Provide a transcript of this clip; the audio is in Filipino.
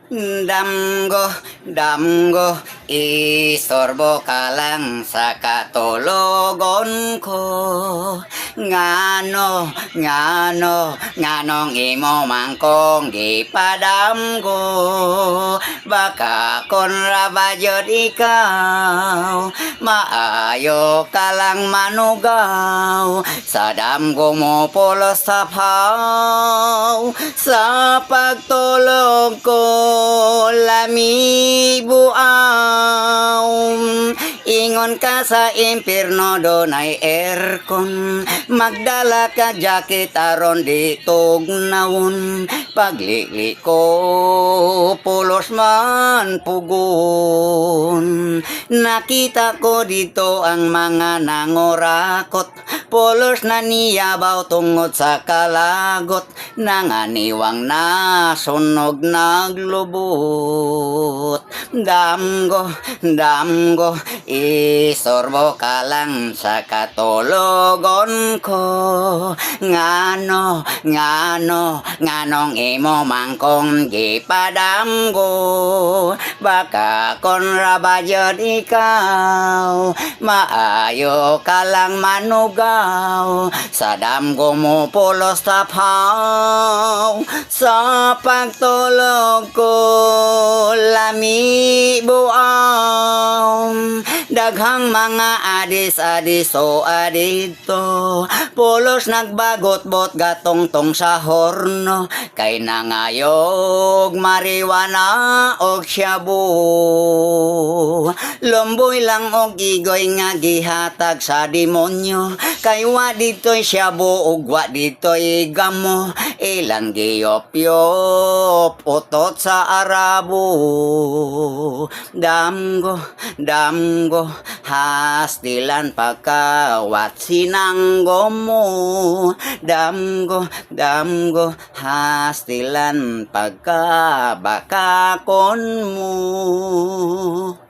Damgo, damgo, isorbo ka lang sa katulogon ko. Ngano, nganong imo mangkong gipadamgo. Baka kon rabayod ikaw, maayo ka lang manugaw. Sa damgo mo pulos sapaw, sa pagtulog ko lami buaw. Ingon ka sa impyerno doon ay aircon. Magdala ka jacket aron di tugnawon. Paglili ko pulos man pugon. Nakita ko dito ang mga nangurakot. Pulos na niyabaw tungod sa kalagot. Nanganiwang na sunog naglubot. Damgo, damgo, isorbo ka lang sa katulogon ko. Nganong imo mangkong gipadamgo. Baka kon rabayod ikaw, maayo ka lang manugaw. Sa damgo mo pulos tapaw, sa pagtulog ko lami buaw. Daghang mga adis-adis o adito, pulos nagbagot-bot gatong-tong sa horno. Kay nangayog mariwana og shabu. Lomboy lang og igoy nga gihatag sa demonyo. Kay wa dito'y shabu ug wa dito'y gamo. Ilang giyop-yop utot sa arabo. Damgo, damgo, hastilan pagkawat sinanggo mo. Damgo, damgo, hastilan pagkabakakon mo.